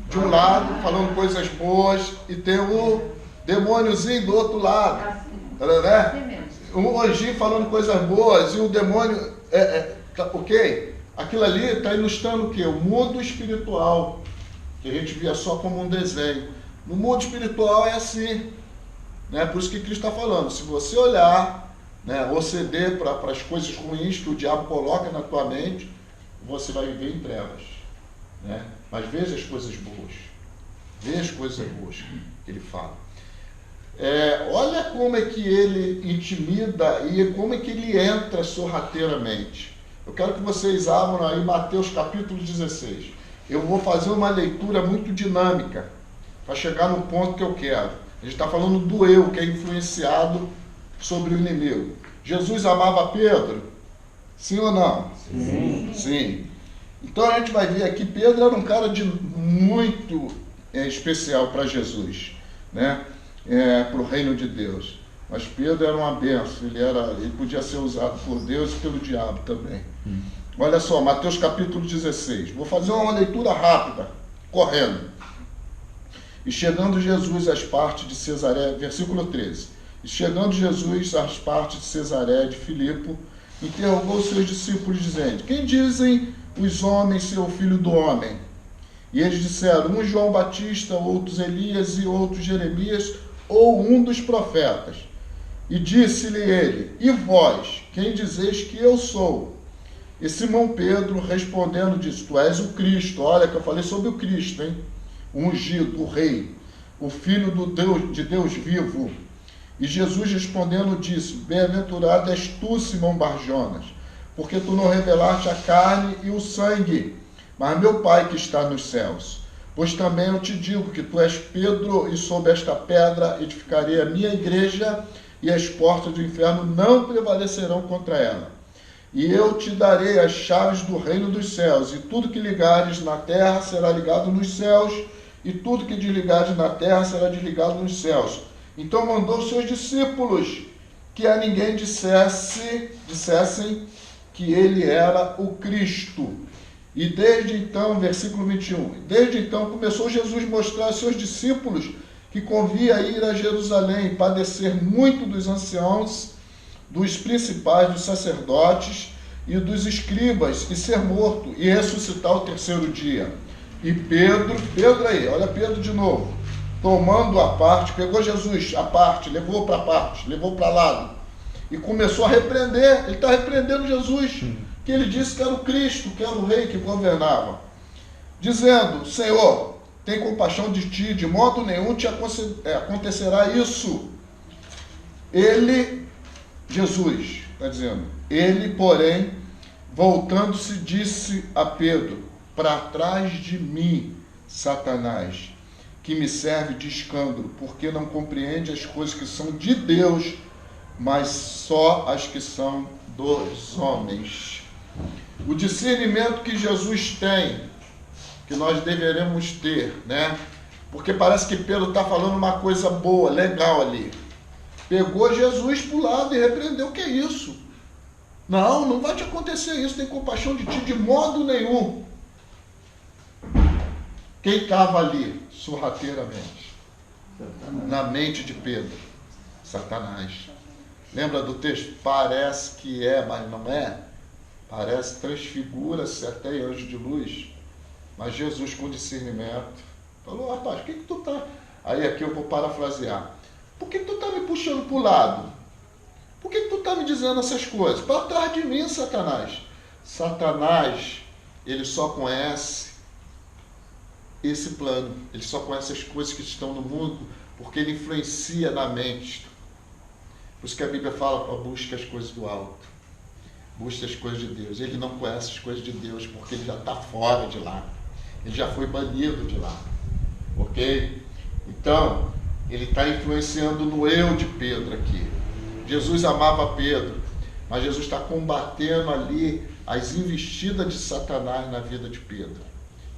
de um lado falando coisas boas e tem o demôniozinho do outro lado, né? Um anjinho falando coisas boas e o demônio, ok? Aquilo ali está ilustrando o quê? O mundo espiritual, que a gente via só como um desenho. No mundo espiritual é assim, né? Por isso que Cristo está falando, se você olhar, né, ou ceder para as coisas ruins que o diabo coloca na tua mente, você vai viver em trevas, né? Mas veja as coisas boas, veja as coisas boas que ele fala. Olha como é que ele intimida e como é que ele entra sorrateiramente. Eu quero que vocês abram aí Mateus capítulo 16. Eu vou fazer uma leitura muito dinâmica para chegar no ponto que eu quero. A gente está falando do eu, que é influenciado sobre o inimigo. Jesus amava Pedro? Sim ou não? Sim. Então a gente vai ver aqui, Pedro era um cara muito especial para Jesus, né? Para o reino de Deus. Mas Pedro era uma benção, ele podia ser usado por Deus e pelo diabo também. Olha só, Mateus capítulo 16. Vou fazer uma leitura rápida, correndo. E chegando Jesus às partes de Cesaré, versículo 13. E chegando Jesus às partes de Cesaré de Filipe, interrogou seus discípulos, dizendo: quem dizem os homens ser o filho do homem? E eles disseram: um João Batista, outros Elias e outros Jeremias, ou um dos profetas. E disse-lhe ele: e vós, quem dizeis que eu sou? E Simão Pedro respondendo disse: tu és o Cristo. Olha que eu falei sobre o Cristo, hein? O ungido, o rei, o filho de Deus vivo. E Jesus respondendo disse: bem-aventurado és tu, Simão Barjonas, porque tu não revelaste a carne e o sangue, mas meu Pai que está nos céus. Pois também eu te digo que tu és Pedro, e sobre esta pedra edificarei a minha igreja, e as portas do inferno não prevalecerão contra ela. E eu te darei as chaves do reino dos céus, e tudo que ligares na terra será ligado nos céus, e tudo que desligares na terra será desligado nos céus. Então mandou seus discípulos que a ninguém dissessem que ele era o Cristo. E desde então, versículo 21, desde então começou Jesus a mostrar aos seus discípulos que convia ir a Jerusalém, padecer muito dos anciãos, dos principais, dos sacerdotes e dos escribas, e ser morto, e ressuscitar o terceiro dia. E Pedro aí, olha Pedro de novo, tomando a parte, pegou Jesus a parte, levou para a parte, levou para lado, e começou a repreender. Ele está repreendendo Jesus, que ele disse que era o Cristo, que era o rei que governava, dizendo: Senhor, tem compaixão de ti, de modo nenhum te acontecerá isso. Ele, Jesus, está dizendo, ele, porém, voltando-se, disse a Pedro: para trás de mim, Satanás, que me serve de escândalo, porque não compreende as coisas que são de Deus, mas só as que são dos homens. O discernimento que Jesus tem, que nós deveremos ter, né? Porque parece que Pedro está falando uma coisa boa, legal ali. Pegou Jesus para o lado e repreendeu: o que é isso? Não, não vai te acontecer isso, tem compaixão de ti de modo nenhum. Quem estava ali, sorrateiramente, na mente de Pedro? Satanás. Lembra do texto? Parece que é, mas não é. Parece, transfigura-se até anjo de luz. Mas Jesus, com discernimento, falou: rapaz, por que tu tá... Aí aqui eu vou parafrasear. Por que tu tá me puxando para o lado? Por que tu tá me dizendo essas coisas? Para trás de mim, Satanás. Satanás, ele só conhece esse plano. Ele só conhece as coisas que estão no mundo porque ele influencia na mente. Por isso que a Bíblia fala: busca as coisas do alto. Busca as coisas de Deus. Ele não conhece as coisas de Deus porque ele já está fora de lá. Ele já foi banido de lá. Ok? Então, ele está influenciando no eu de Pedro aqui. Jesus amava Pedro, mas Jesus está combatendo ali as investidas de Satanás na vida de Pedro.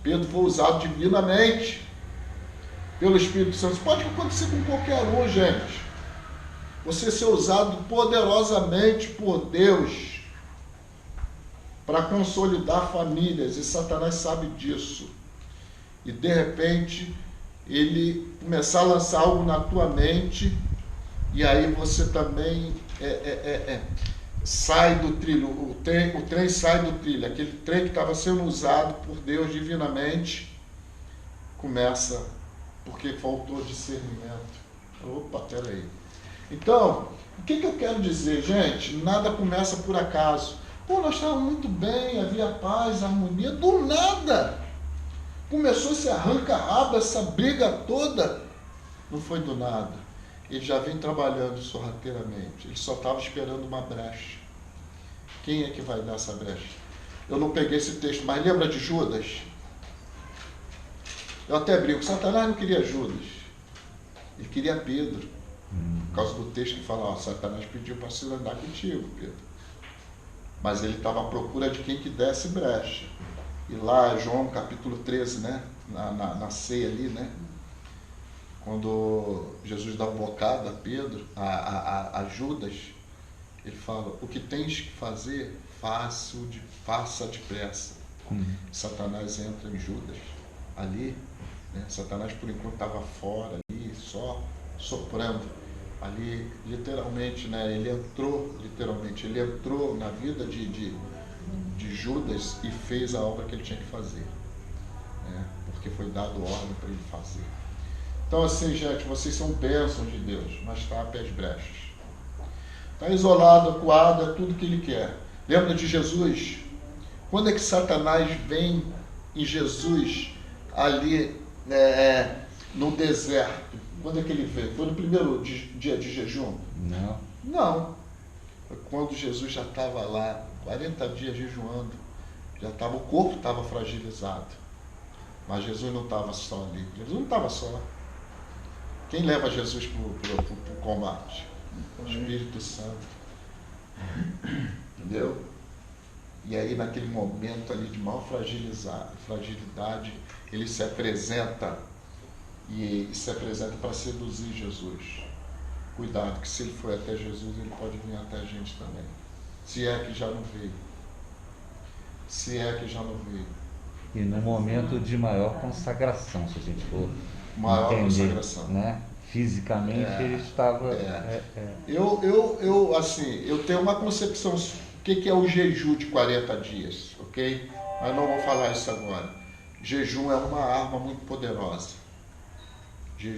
Pedro foi usado divinamente pelo Espírito Santo. Isso pode acontecer com qualquer um, gente. Você ser usado poderosamente por Deus para consolidar famílias, e Satanás sabe disso. E de repente ele começar a lançar algo na tua mente, e aí você também sai do trilho, o trem sai do trilho, aquele trem que estava sendo usado por Deus divinamente, começa, porque faltou discernimento. Opa, peraí. Então, o que eu quero dizer, gente? Nada começa por acaso. Pô, nós estávamos muito bem, havia paz, harmonia, do nada começou esse arranca-rabo, essa briga toda. Não foi do nada. Ele já vem trabalhando sorrateiramente. Ele só estava esperando uma brecha. Quem é que vai dar essa brecha? Eu não peguei esse texto, mas lembra de Judas? Eu até brinco, Satanás não queria Judas. Ele queria Pedro. Por causa do texto que fala: Satanás pediu para se andar contigo, Pedro. Mas ele estava à procura de quem que desse brecha. E lá, João capítulo 13, né? Na ceia ali, né? Quando Jesus dá um bocado a Pedro, a Judas, ele fala: o que tens que fazer, faça depressa. Satanás entra em Judas ali, né? Satanás por enquanto estava fora ali, só soprando ali, literalmente, né? Ele entrou na vida de Judas e fez a obra que ele tinha que fazer, né? Porque foi dado ordem para ele fazer. Então, assim, gente, vocês são bênçãos de Deus, mas está às brechas. Está isolado, acuado, é tudo que ele quer. Lembra de Jesus? Quando é que Satanás vem em Jesus ali no deserto? Quando é que ele veio? Foi no primeiro dia de jejum? Não. Foi quando Jesus já estava lá, 40 dias jejuando. O corpo estava fragilizado. Mas Jesus não estava só ali. Jesus não estava só. Quem leva Jesus para o combate? O Espírito Santo. Entendeu? E aí, naquele momento ali de maior fragilidade, ele se apresenta. E se apresenta para seduzir Jesus. Cuidado, que se ele for até Jesus, ele pode vir até a gente também. Se é que já não veio. E no momento de maior consagração, se a gente for maior entender, consagração, né? Fisicamente ele estava... Eu tenho uma concepção, o que é o jejum de 40 dias, ok? Mas não vou falar isso agora. Jejum é uma arma muito poderosa. E a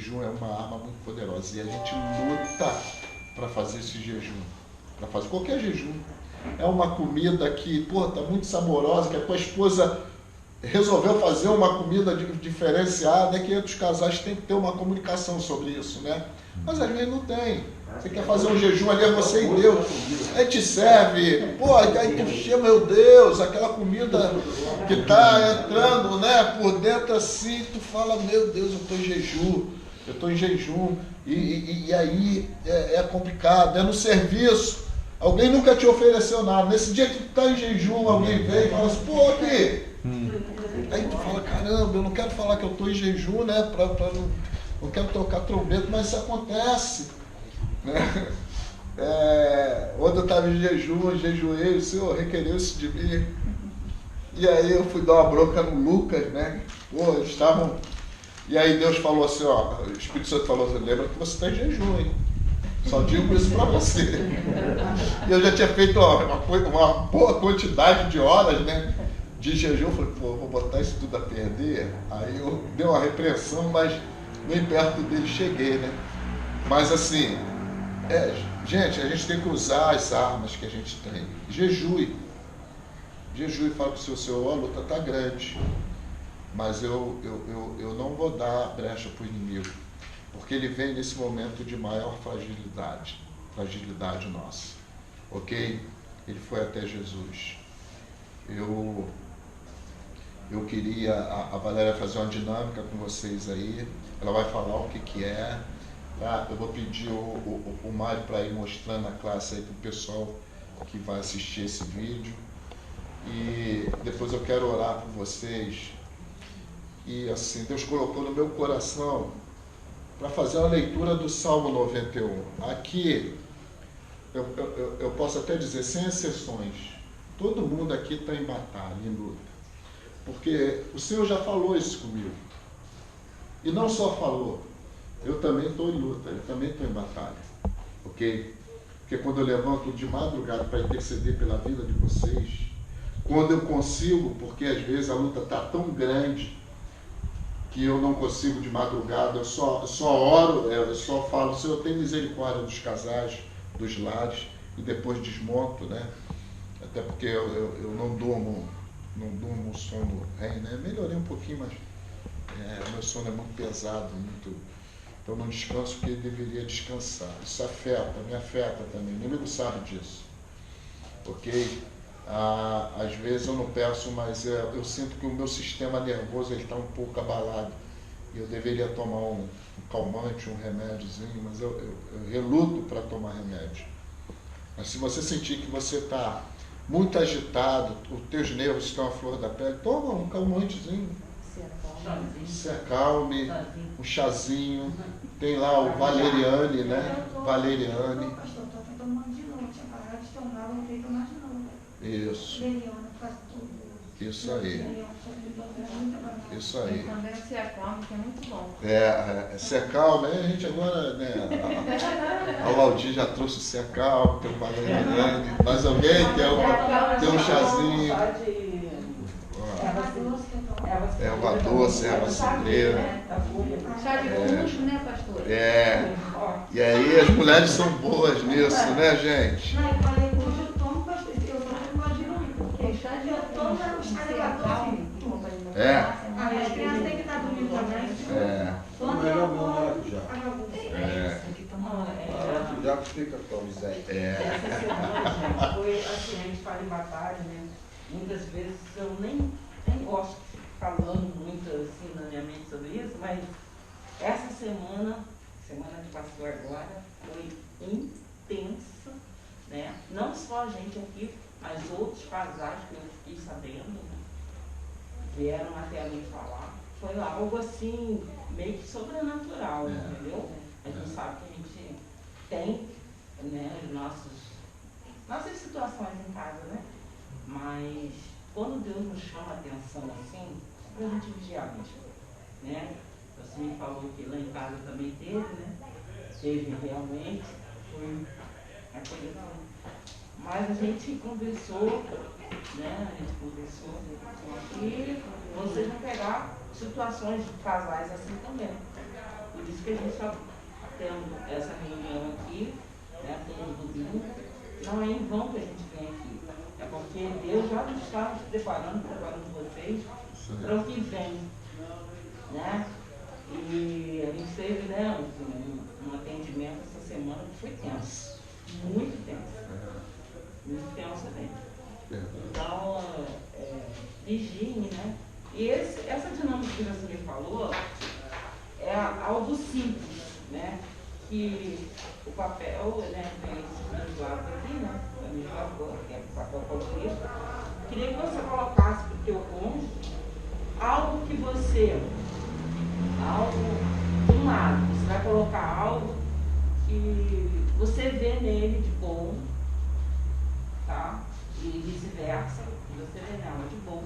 gente luta para fazer esse jejum. Para fazer qualquer jejum. É uma comida que, está muito saborosa, que a tua esposa resolveu fazer uma comida diferenciada, é que entre os casais tem que ter uma comunicação sobre isso, né? Mas às vezes não tem. Você quer fazer um jejum ali, é você e Deus. Aí te serve, pô, aí tu chama, meu Deus, aquela comida que está entrando, né, por dentro assim, tu fala, meu Deus, eu estou em jejum, e aí é complicado, é no serviço, alguém nunca te ofereceu nada, nesse dia que tu está em jejum, alguém vem e fala assim, pô, aqui, aí tu fala, caramba, eu não quero falar que eu estou em jejum, né, não quero tocar trombeta, mas isso acontece, né? Ontem eu estava em jejum, jejuei, o Senhor requereu isso de mim. E aí eu fui dar uma bronca no Lucas, né? Pô, eles estavam. E aí Deus falou assim, ó, o Espírito Santo falou assim, lembra que você está em jejum, hein? Só digo isso para você. E eu já tinha feito uma boa quantidade de horas, né? De jejum, eu falei, pô, vou botar isso tudo a perder. Aí eu dei uma repreensão, mas nem perto dele cheguei, né? Mas assim, gente, a gente tem que usar as armas que a gente tem. Jejue e fala para o seu Senhor, a luta está grande, mas eu não vou dar brecha para o inimigo, porque ele vem nesse momento de maior fragilidade nossa, ok? Ele foi até Jesus. Eu queria, a Valéria fazer uma dinâmica com vocês aí, ela vai falar o que é, tá? Eu vou pedir o Mário para ir mostrando a classe aí para o pessoal que vai assistir esse vídeo. E depois eu quero orar por vocês. E assim, Deus colocou no meu coração para fazer uma leitura do Salmo 91. Aqui, eu posso até dizer, sem exceções, todo mundo aqui está em batalha, em luta. Porque o Senhor já falou isso comigo. E não só falou, eu também estou em luta, eu também estou em batalha. Ok? Porque quando eu levanto de madrugada para interceder pela vida de vocês, quando eu consigo, porque às vezes a luta está tão grande que eu não consigo de madrugada, eu só oro, eu só falo, Senhor, tem misericórdia dos casais, dos lares, e depois desmonto, né? Até porque eu não durmo um sono REM, né? Melhorei um pouquinho, mas meu sono é muito pesado, então não descanso porque deveria descansar. Isso me afeta também, o inimigo sabe disso, ok? Às vezes eu não peço, mas eu sinto que o meu sistema nervoso está um pouco abalado. E eu deveria tomar um calmante, um remédiozinho, mas eu reluto para tomar remédio. Mas se você sentir que você está muito agitado, os teus nervos estão à flor da pele, toma um calmantezinho. Se acalme, um chazinho. Tem lá o Valeriane, né? Valeriane. Pastor, estou tomando de novo, tinha parado de tomar, não veio tomar de novo. Isso. Isso aí. Isso aí. Também se acalma, que é muito bom. Se acalma, a gente agora, né? A Laudir já trouxe o se acalma, tem o Valeriane. Mais alguém tem um chazinho. Erva doce, erva cidreira. Chá de bucho, né, pastor? E aí as mulheres são boas nisso, né, gente? Não, eu falei, hoje eu tomo, pastor, eu não imagino muito. Porque chá de eu tomo, chá de erva doce. As crianças têm que estar dormindo também. Mas é bom maracujá. Já que fica com o Zé. Essa semana, gente, foi assim, a gente fala em batalha, né? Muitas vezes eu nem gosto de ficar falando muito assim na minha mente sobre isso, mas essa semana de pastor agora, foi intensa, né? Não só a gente aqui, mas outros casais que eu fiquei sabendo, né? Vieram até a mim falar. Foi algo assim, meio que sobrenatural, entendeu? A gente sabe que a gente tem, né, nossas situações em casa, né? Mas quando Deus nos chama a atenção assim, é para a gente vigiar mesmo, né? Você me falou que lá em casa também teve, né? Teve realmente, foi uma coisa assim. Mas a gente conversou, né? A gente conversou aqui, vocês vão pegar situações de casais assim também. Por isso que a gente está tendo essa reunião aqui, né? Todo domingo. Não é em vão que a gente vem aqui. É porque Deus já está nos preparando vocês para o que vem, né? E a gente teve, né, um atendimento essa semana que foi tenso, muito tenso, também. Então, higiene, né? E essa dinâmica que você me falou é algo simples, né? Que o papel, né, tem esses dois lados aqui, né? Da mesma cor, que é o papel colorido. Queria que você colocasse para o teu cônjuge algo que você, de um lado, você vai colocar algo que você vê nele de bom, tá? E vice-versa, você vê nela de bom.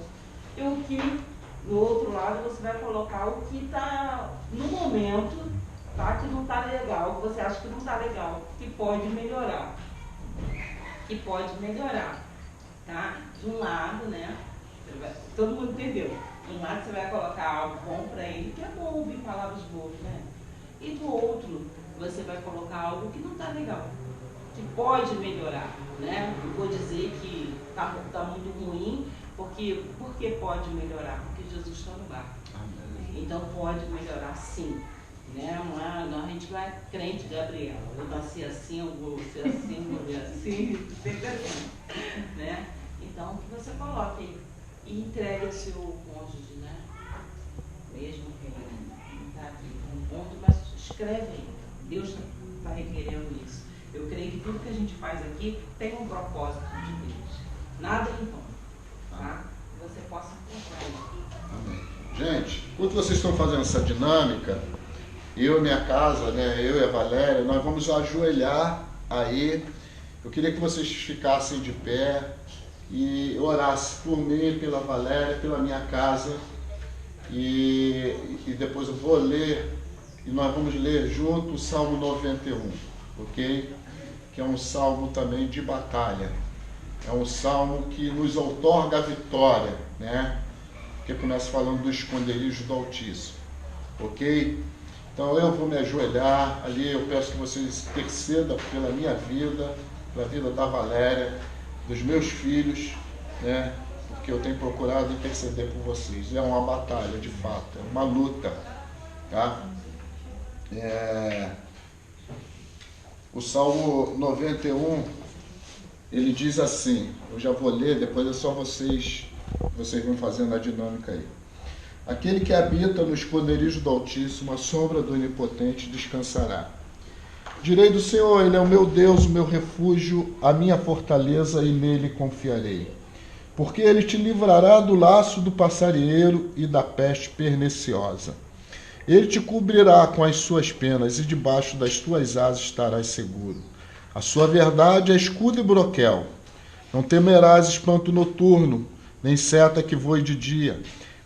E o que, no outro lado, você vai colocar o que está no momento, tá? Que não está legal, que você acha que não está legal, que pode melhorar. Tá? De um lado, né? Todo mundo entendeu. De um lado você vai colocar algo bom para ele, que é bom ouvir palavras boas, né? E do outro, você vai colocar algo que não está legal, que pode melhorar, né? Não vou dizer que está muito ruim, porque pode melhorar? Porque Jesus está no barco. Então pode melhorar sim. Né? Não, a gente não é crente, Gabriela. Eu nasci assim, eu vou ser assim, vou ver assim, sempre assim. Né? Então que você coloque e entregue o seu cônjuge, né? Mesmo que ele não está aqui com um ponto, mas escreve aí. Deus está requerendo isso. Eu creio que tudo que a gente faz aqui tem um propósito de Deus. Nada em vão, tá? Que você possa encontrar isso. Amém. Gente, enquanto vocês estão fazendo essa dinâmica, eu e minha casa, né, eu e a Valéria, nós vamos ajoelhar aí. Eu queria que vocês ficassem de pé e orassem por mim, pela Valéria, pela minha casa. E depois eu vou ler, e nós vamos ler junto o Salmo 91, ok? Que é um salmo também de batalha. É um salmo que nos outorga a vitória, né? Que começa falando do esconderijo do Altíssimo, ok? Então eu vou me ajoelhar ali, eu peço que vocês intercedam pela minha vida, pela vida da Valéria, dos meus filhos, né? Porque eu tenho procurado interceder por vocês. É uma batalha, de fato, é uma luta, tá? O Salmo 91, ele diz assim, eu já vou ler, depois é só vocês vão fazendo a dinâmica aí. Aquele que habita no esconderijo do Altíssimo, a sombra do Onipotente descansará. Direi do Senhor, Ele é o meu Deus, o meu refúgio, a minha fortaleza, e nele confiarei. Porque Ele te livrará do laço do passarinheiro e da peste perniciosa. Ele te cobrirá com as suas penas, e debaixo das tuas asas estarás seguro. A sua verdade é escudo e broquel. Não temerás espanto noturno, nem seta que voe de dia,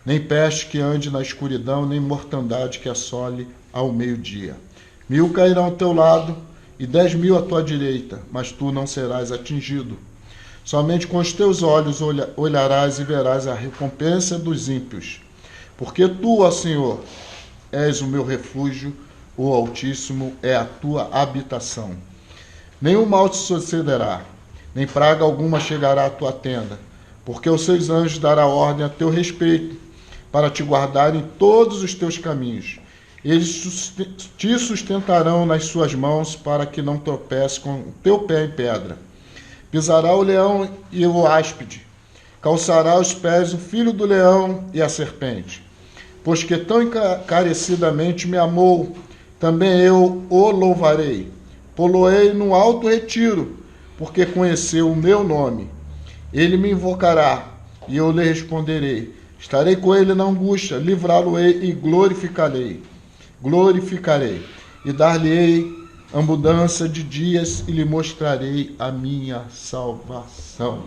nem peste que ande na escuridão, nem mortandade que assole ao meio-dia. 1000 cairão ao teu lado e 10.000 à tua direita, mas tu não serás atingido. Somente com os teus olhos olharás e verás a recompensa dos ímpios. Porque tu, ó Senhor, és o meu refúgio, o Altíssimo é a tua habitação. Nenhum mal te sucederá, nem praga alguma chegará à tua tenda, porque os seus anjos dará ordem a teu respeito, para te guardar em todos os teus caminhos. Eles te sustentarão nas suas mãos, para que não tropece com o teu pé em pedra. Pisará o leão e o áspide, calçará os pés o filho do leão e a serpente. Pois que tão encarecidamente me amou, também eu o louvarei. Poloei no alto retiro, porque conheceu o meu nome. Ele me invocará, e eu lhe responderei. Estarei com ele na angústia, livrá-lo-ei e glorificarei. E dar-lhe-ei abundância de dias, e lhe mostrarei a minha salvação.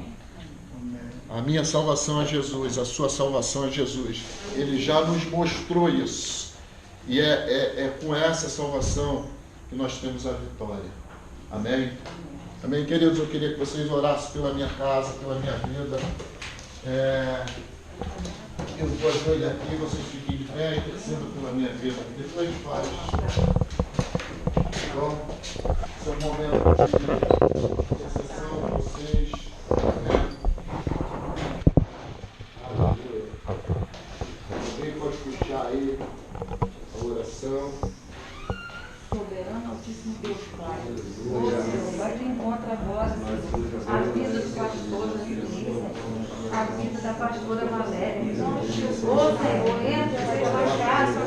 A minha salvação é Jesus, a sua salvação é Jesus. Ele já nos mostrou isso. E é com essa salvação que nós temos a vitória. Amém? Amém, queridos? Eu queria que vocês orassem pela minha casa, pela minha vida. Eu vou ajoelhar aqui, vocês fiquem de pé e intercedam pela minha vida. Depois faz. Bom, esse é o momento de intercessão de vocês. Aleluia. a oração. Soberano Altíssimo Deus Pai, ô Senhor, vai de encontro agora, Senhor, a vida do pastor da igreja, a vida da pastora Valéria. Ô Senhor, entra pela casa,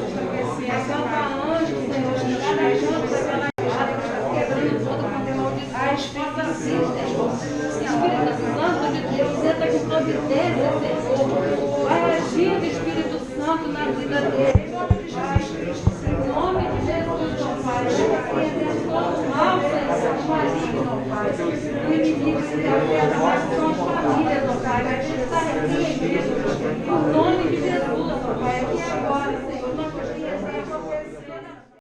acampa anjo, Senhor, cada canto daquela casa, quebrando toda a maldição, a expectativa, Espírito Santo de Deus, entra com providência, Senhor, vai agindo, Espírito Santo, na vida dele.